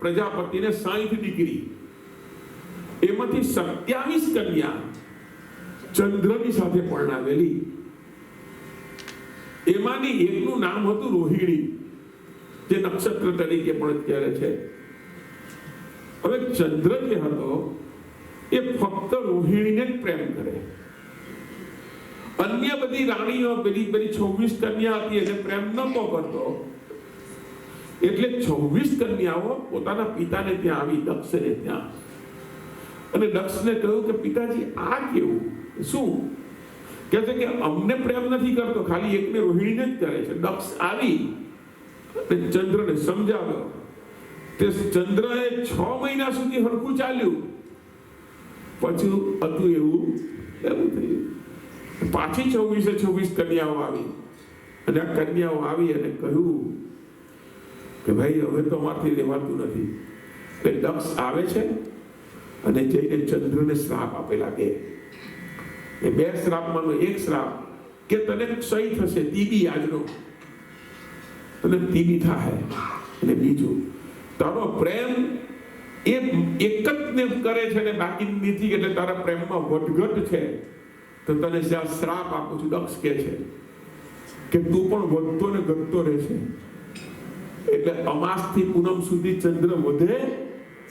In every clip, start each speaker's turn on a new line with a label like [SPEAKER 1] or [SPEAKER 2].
[SPEAKER 1] પ્રજાપતિને 60 દીકરી, એમાંથી 27 કન્યા ચંદ્રની સાથે પરણાવેલી. એમાંની એકનું નામ હતું રોહિણી, જે નક્ષત્ર તરીકે પણ અત્યારે છે. હવે ચંદ્ર જે હતો એ ફક્ત રોહિણીને જ પ્રેમ કરે. અન્ય બધી રાણીઓ બધી 26 કન્યા હતી એને પ્રેમ નતો કરતો. એટલે 26 કન્યાઓ પોતાના પિતાને ત્યાં આવી, દક્ષને ત્યાં, અને દક્ષને કહ્યું કે પિતાજી આ કેવું? શું કહે છે કે અમને પ્રેમ નથી કરતો, ખાલી એકને રોહિણીને જ કરે છે. દક્ષ આવી અને ચંદ્રને સમજાવ્યો. તે ચંદ્રએ 6 મહિના સુધી હરખું ચાલ્યું. પછી હતું એવું થયું. પાછી 26 કન્યાઓ આવી, અને આ કન્યાઓ આવી અને કહ્યું કે ભાઈ હવે તો અમારથી રહેવાતું નથી. એટલે દક્ષ આવે છે અને જઈને ચંદ્રને શ્રાપ આપે લાગે. એ 2 શ્રાપમાંનો એક શ્રાપ કે તને ક્ષય થશે, ટીબી આજનો, તને ટીબી થાય. અને બીજું, તારો પ્રેમ એ એક જ ને કરે છે ને બાકી નથી, એટલે તારા પ્રેમમાં વધઘટ છે, તો તને શ્રાપ આપું છું. દક્ષ કે છે કે તું પણ વધતો ને ઘટતો રહેશે. એટલે અમાસથી પૂનમ સુધી ચંદ્ર વધે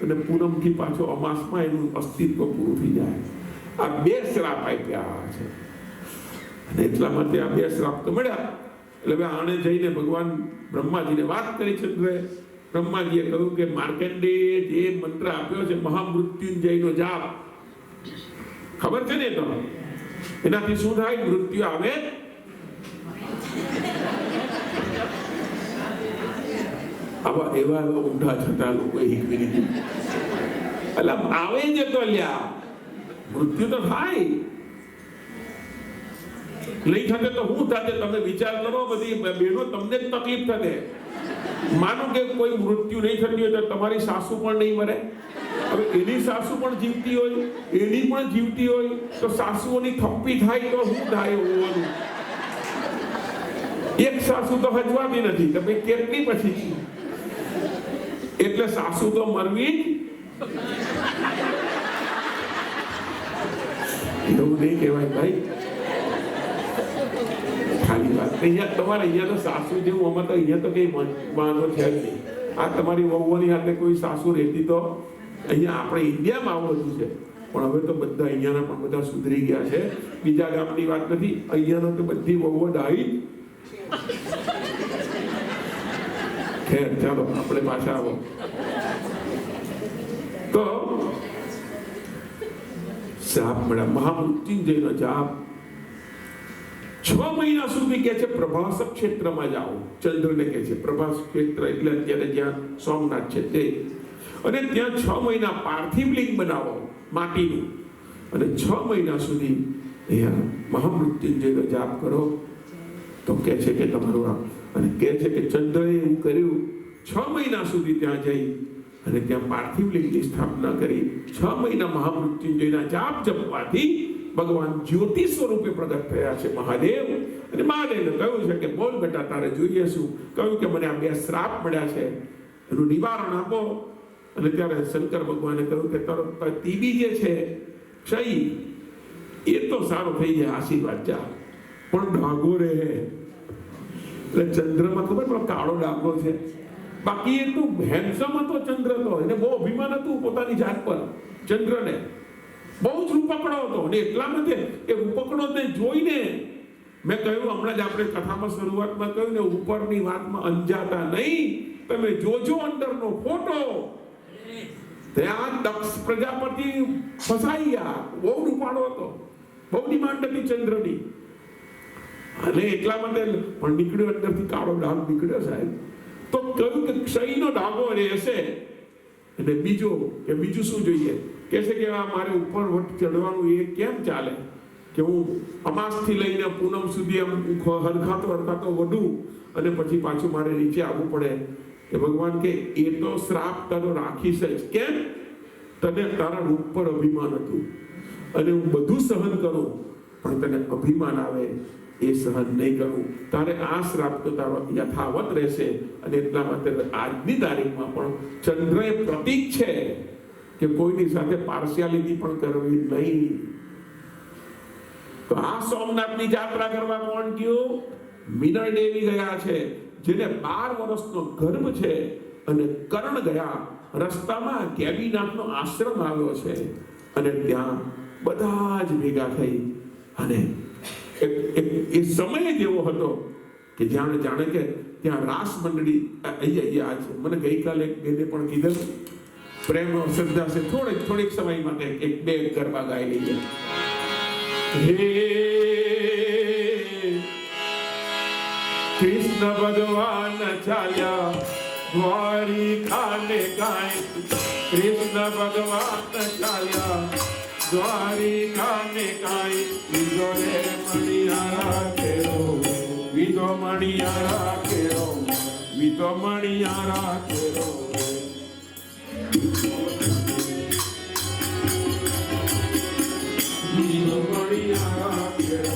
[SPEAKER 1] અને પૂનમથી પાછો અમાસમાં એનું અસ્તિત્વ પૂરું થઈ જાય. આ 2 શ્રાપ આપ્યા છે, અને એટલા માટે આ 2 શ્રાપ તો મળ્યા. એટલે આણે જઈને ભગવાન બ્રહ્માજીને વાત કરી. ચંદ્રે બ્રહ્માજીએ કહ્યું કે માર્કંડેય જે મંત્ર આપ્યો છે મહામૃત્યુંજયનો જાપ, ખબર છે ને? તો એનાથી શું થાય? મૃત્યુ આવે. એવા ઊંધા છતાં લોકો હિકવી દીધું. એટલે આવે જ તો લ્યા, મૃત્યુ તો થાય. નહીં થશે તો શું થશે? તમે વિચાર કરો, બધી બહેનો તમને જ તકલીફ થશે. માનો કે કોઈ મૃત્યુ નહીં થતી હોય તો તમારી સાસુ પણ નહીં મરે. હવે એની સાસુ પણ જીવતી હોય, એની પણ જીવતી હોય, તો સાસુઓની થપ્પી થાય તો શું થાય? હોવાનું એક સાસુ તો હજવાતી નથી, તમે કેટલી પછી? એટલે સાસુ તો મરવી જ. એવું નહીં કહેવાય ભાઈ, ખાલી વાત. અહીંયા તમારે અહીંયા તો સાસુ જેવું, અમારે તો અહીંયા તો કઈ વાંધો છે જ નહીં. આ તમારી વહુઓની હાથે કોઈ સાસુ રહેતી તો અહીંયા આપણે ઇન્ડિયામાં આવું બધું છે. પણ હવે તો બધા અહીંયાના પણ બધા સુધરી ગયા છે. બીજા ગામની વાત નથી, અહીંયાનો તો બધી વહુઓ ડાહી. ખેર, ચાલો આપણે પાછા આવો. તો શ્રાપ મળ્યા. મહામૃત્યુંજયનો જાપ 6 મહિના સુધી કે છે પ્રભાસ ક્ષેત્રમાં જાઓ. ચંદ્રને કે છે પ્રભાસ ક્ષેત્ર એટલે અત્યારે જ્યાં સોમનાથ છે તે. અને ત્યાં 6 મહિના પાર્થિવ લિંગ બનાવો માટીનું, અને 6 મહિના સુધી અહીંયા મહામૃત્યુંજયનો જાપ કરો. તો કે છે કે તમારું, અને કે છે કે ચંદ્રએ એવું કર્યું. 6 મહિના સુધી ત્યાં જઈ અને ત્યાં પાર્થિવ લિંગની સ્થાપના કરી. 6 મહિના મહામૃત્યુંજયના જાપ જપવાથી ભગવાન જ્યોતિ સ્વરૂપે પ્રગટ થયા છે મહાદેવ. અને મહાદેવને કહ્યું છે કે બોલ બેટા તારે જોઈએ શું? કહ્યું કે મને આ 2 શ્રાપ મળ્યા છે, એનું નિવારણ આપો. અને ત્યારે શંકર ભગવાને કહ્યું કે તારો ટીબી જે છે, ક્ષય, એ તો સારો થઈ જાય, આશીર્વાદ જા, પણ ડાઘો રહે. એટલે ચંદ્રમાં ખબર પણ કાળો ડાઘો છે. બાકી એટલું હેન્ડસમ હતો ચંદ્ર, તો એને બહુ અભિમાન હતું પોતાની જાત પર. ચંદ્રને બહુ જ રૂપકડો હતો, અને એટલા માટે એ રૂપકડોને જોઈને મેં કહ્યું હમણાં જ આપણે કથામાં શરૂઆતમાં કહ્યું ને, ઉપરની વાતમાં અંજાતા નહીં, તમે જોજો અંદરનો ફોટો. ત્યાં દક્ષ પ્રજાપતિ ફસાઈ ગયા. બહુ રૂપાળો હતો, બહુ ડિમાન્ડ હતી ચંદ્રની, અને એટલા માટે પણ નીકળ્યો અંદરથી કાળો ડાઘ નીકળ્યો સાહેબ. તો કહ્યું કે ક્ષયનો ડાઘો રહેશે. અને બીજું શું જોઈએ? કે છે કે આ મારે ઉપર વટ ચડવાનું એ કેમ ચાલે કે હું અમાસથી લઈને પૂનમ સુધી આમ હરખાતો વધું અને પછી પાછું મારે નીચે આવવું પડે. કે ભગવાન કે એ તો શ્રાપ તારો રાખીશ જ. કેમ? તને તારા રૂપ પર અભિમાન હતું, અને હું બધું સહન કરું, પણ તને અભિમાન આવે એ સહન નહીં કરું. તારે આ શ્રાપ તો તારો યથાવત રહેશે. અને એટલા માટે આજની તારીખમાં પણ ચંદ્ર એ પ્રતીક છે કે કોઈની સાથે પાર્શિયાલિટી પણ કરવી નહીં. તો આ સોમનાથની યાત્રા કરવા કોણ ગયું? મિનળ દેવી ગયા છે, જેને 12 વર્ષનો ગર્ભ છે. અને કર્ણ ગયા, રસ્તામાં ગેબીનાથનો આશ્રમ આવ્યો છે અને ત્યાં બધા જ ભેગા થઈ. અને એ સમય જ એવો હતો કે જાણે કે ત્યાં રાસ મંડળી અહીંયા છે. મને ગઈકાલે બેને પણ કીધું, પ્રેમ और श्रद्धा से થોડીક સમય માટે એક બે ગરબા ગાઈ લઈએ. હે કૃષ્ણ ભગવાન ચાલ્યા દ્વારિકાને ગાય. કૃષ્ણ ભગવાન ચાલ્યા દ્વારિકાને ગાય. વિજો રે મણિયારા કેરો, વિજો મણિયારા કેરો, વિજો મણિયારા કેરો. વિજો મણિયારા કેરો.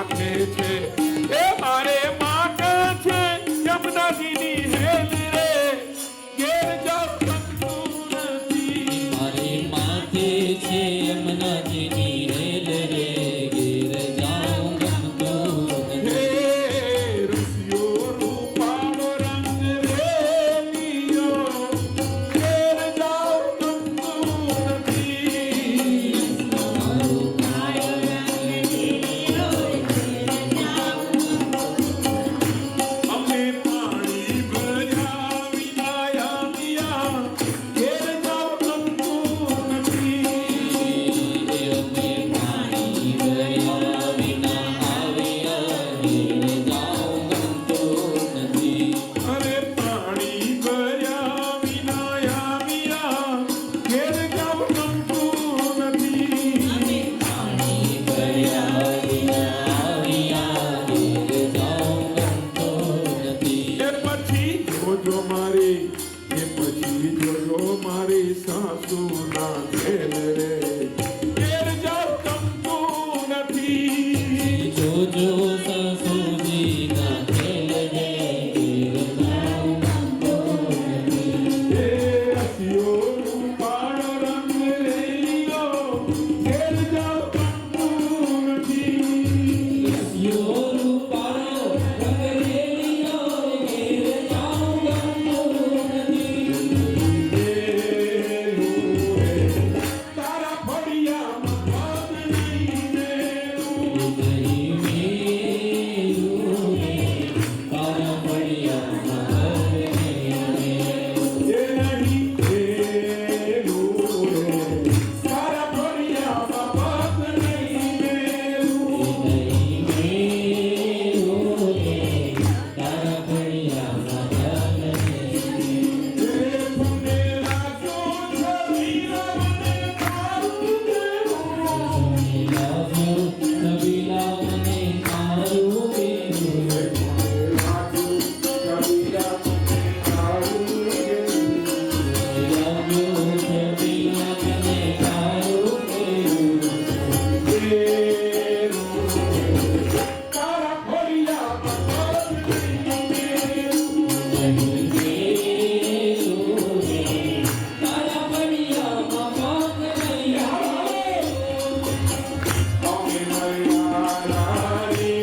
[SPEAKER 1] માથે છે એ મારે માથે છે યમુનાજીની હેલ રે ઘેર જાવ ગમતું નથી
[SPEAKER 2] મારે માથે છે યમુનાજીની હેલ રે ઘેર જાઉં ગમતું નથી.
[SPEAKER 1] હે રસિયો રૂપાળો રંગ રેલિયો ઘેર જાવ ગમતું નથી અમે પાણી ભર્યા વિના આવ્યા ઘેર જાવ ગમતું નથી
[SPEAKER 2] અમે પાણી ભર્યા વિના આવ્યા ઘેર જાઉં ગમતું નથી.
[SPEAKER 1] અરે પાણી ભર્યા વિના આવ્યા ઘેર જાવ ગમતું નથી
[SPEAKER 2] પાણી ભર્યા વિના આવ્યા ઘેર જાઉં ગમતું નથી.
[SPEAKER 1] એ પછી જોજો મારી સાસુ ના ઘેર રે ઘેર જાવ ગમતું નથી
[SPEAKER 2] જોજો સસુજીના ખેલ રે ઘેર જાઉં ગમતું નથી.
[SPEAKER 1] હે રસિયો રૂપાળો રંગ રેલિયો ઘેર જાવ ગમતું નથી
[SPEAKER 2] રસિયો રૂપાળો રંગ રેલિયો ઘેર જાઉં ગમતું નથી.
[SPEAKER 1] તારા ફળિયામાં પગ નહીં મેલું
[SPEAKER 2] નહીં મેલું રે તારા ફળિયામાં પગ નહીં મેલું.
[SPEAKER 1] એ નહીં મેલું રે તારા ફળિયામાં પગ નહીં મેલું
[SPEAKER 2] નહીં મેલું રે તારા ફળિયામાં પગ નહીં.
[SPEAKER 1] એ પુને લાગો છવીરા મને તારું દેવું
[SPEAKER 2] નબીલા મને તારું દેવું.
[SPEAKER 1] લાગો છવીરા મને તારું દેવું
[SPEAKER 2] નબીલા મને તારું દેવું.
[SPEAKER 1] તારા ફળિયામાં પગ નહીં મેલું
[SPEAKER 2] નહીં મેલું રે તારા ફળિયામાં પગ નહીં મેલું.
[SPEAKER 1] અમે મર્યાદા રે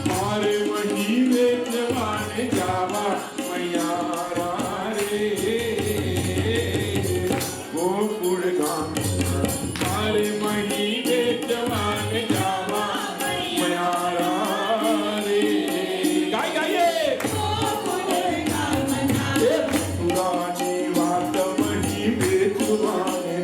[SPEAKER 1] મારે વહી વેચવાને જાવા મૈયારા રે ગોકુળ ગામ મારે વહી વેચવાને જાવા મૈયારા રે ગાઈએ એ પુરાની વાત વહી વેચવાને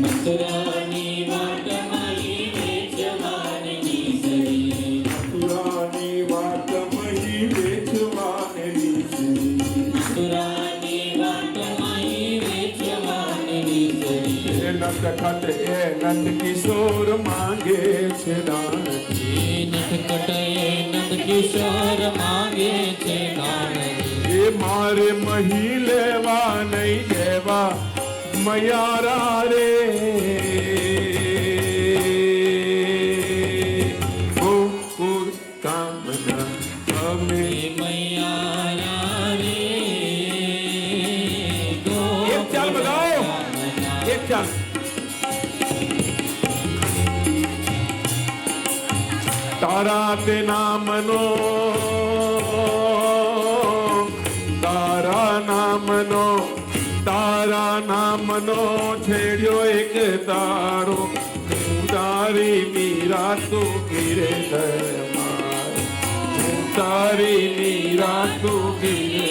[SPEAKER 2] મથુરાની વાટ મારી વેચવાની સરી.
[SPEAKER 1] પુરાની વાત વહી વેચવાને
[SPEAKER 2] મથુરાની વાટ મારી વેચવાની સરી.
[SPEAKER 1] નંદ ખાતે એ નંદ કિશોર માંગે છે દાન
[SPEAKER 2] નટખટ એ નંદ કિશોર માંગે છે દાનજી.
[SPEAKER 1] એ મારે મહી લેવા નહીં દેવા મયારા રે ગોકુળ કામના અમે
[SPEAKER 2] મૈયા રે ગો.
[SPEAKER 1] એક ચાલ બગાઓ એક ચાલ તારા તે નામનો તારા નામનો છેડ્યો એક તારો તારી મીરા તું ગીરે તારી મીરા તું ગીરે